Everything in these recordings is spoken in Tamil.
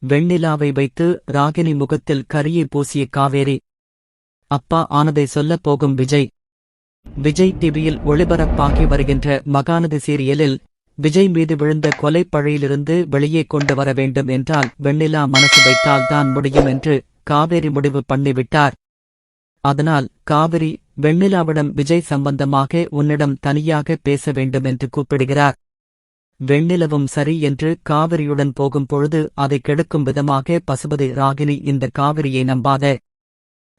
வெண்ணிலாவை வைத்து ராகினி முகத்தில் கரியை பூசிய காவேரி. அப்பா ஆனதை சொல்லப் போகும் விஜய். விஜய் டிவியில் ஒளிபரப்பாகி வருகின்ற மகாநதி சீரியலில் விஜய் மீது விழுந்த கொலைப் பழியிலிருந்து வெளியே கொண்டு வர வேண்டும் என்றால் வெண்ணிலா மனசு வைத்தால்தான் முடியும் என்று காவேரி முடிவு பண்ணிவிட்டார். அதனால் காவிரி வெண்ணிலாவிடம் விஜய் சம்பந்தமாக உன்னிடம் தனியாக பேச வேண்டும் என்று கூப்பிடுகிறார். வெண்ணிலவும் சரி என்று காவிரியுடன் போகும் பொழுது அதை கெடுக்கும் விதமாக பசுபதி ராகினி இந்த காவிரியை நம்பாத,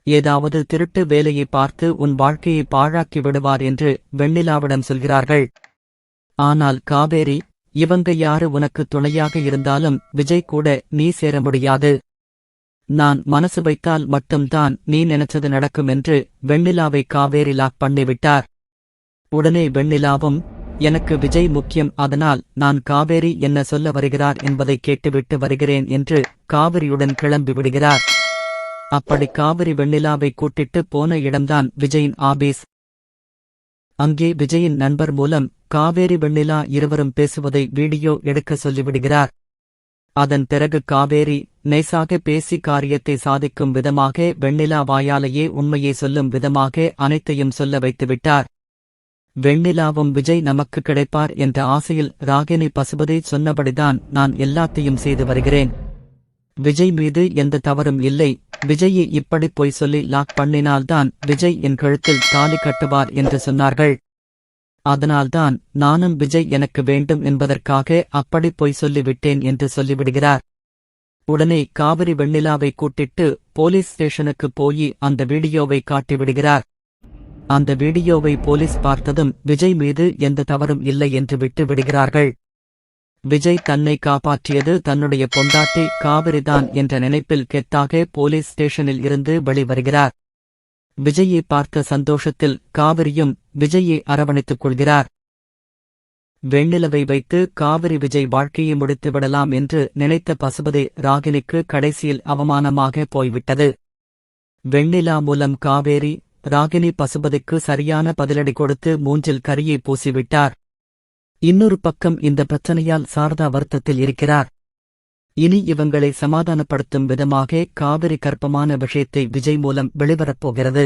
ஏதாவது திருட்டு வேலையை பார்த்து உன் வாழ்க்கையை பாழாக்கி விடுவார் என்று வெண்ணிலாவிடம் சொல்கிறார்கள். ஆனால் காவேரி, இவங்க யாரு உனக்கு துணையாக இருந்தாலும் விஜய் கூட நீ சேர முடியாது. நான் மனசு வைத்தால் மட்டும்தான் நீ நினைச்சது நடக்கும் என்று வெண்ணிலாவை காவேரி லாக் பண்ணிவிட்டார். உடனே வெண்ணிலாவும், எனக்கு விஜய் முக்கியம், அதனால் நான் காவேரி என்ன சொல்ல வருகிறார் என்பதை கேட்டுவிட்டு வருகிறேன் என்று காவிரியுடன் கிளம்பி விடுகிறார். அப்படி காவிரி வெண்ணிலாவை கூட்டிட்டு போன இடம்தான் விஜயின் ஆபீஸ். அங்கே விஜயின் நண்பர் மூலம் காவேரி வெண்ணிலா இருவரும் பேசுவதை வீடியோ எடுக்க சொல்லிவிடுகிறார். அதன் பிறகு காவேரி நைசாக பேசி காரியத்தை சாதிக்கும் விதமாக வெண்ணிலா வாயாலேயே உண்மையை சொல்லும் விதமாக அனைத்தையும் சொல்ல வைத்துவிட்டார். வெண்ணிலாவும் விஜய் நமக்கு கிடைப்பார் என்ற ஆசையில் ராகினி பசுபதி சொன்னபடிதான் நான் எல்லாத்தையும் செய்து வருகிறேன். விஜய் மீது எந்த தவறும் இல்லை. விஜயை இப்படி பொய் சொல்லி லாக் பண்ணினால்தான் விஜய் என் கழுத்தில் தாலி கட்டுவார் என்று சொன்னார்கள். அதனால்தான் நானும் விஜய் எனக்கு வேண்டும் என்பதற்காக அப்படி பொய் சொல்லிவிட்டேன் என்று சொல்லிவிடுகிறார். உடனே காவிரி வெண்ணிலாவை கூட்டிட்டு போலீஸ் ஸ்டேஷனுக்கு போய் அந்த வீடியோவை காட்டிவிடுகிறார். அந்த வீடியோவை போலீஸ் பார்த்ததும் விஜய் மீது எந்த தவறும் இல்லை என்று விட்டு விடுகிறார்கள். விஜய் தன்னை காப்பாற்றியது தன்னுடைய பொண்டாட்டி காவிரிதான் என்ற நினைப்பில் கெத்தாக போலீஸ் ஸ்டேஷனில் இருந்து வெளிவருகிறார். விஜயை பார்த்த சந்தோஷத்தில் காவிரியும் விஜயை அரவணைத்துக் கொள்கிறார். வெண்ணிலவை வைத்து காவிரி விஜய் வாழ்க்கையை முடித்துவிடலாம் என்று நினைத்த பசுபதி ராகினிக்கு கடைசியில் அவமானமாக போய்விட்டது. வெண்ணிலா மூலம் காவேரி ராகினி பசுபதிக்கு சரியான பதிலடி கொடுத்து மூஞ்சில் கரியை பூசிவிட்டார். இன்னொரு பக்கம் இந்த பிரச்சனையால் சாரதா வருத்தத்தில் இருக்கிறார். இனி இவங்களை சமாதானப்படுத்தும் விதமாக காவிரி கர்ப்பமான விஷயத்தை விஜய் மூலம் வெளிவரப்போகிறது.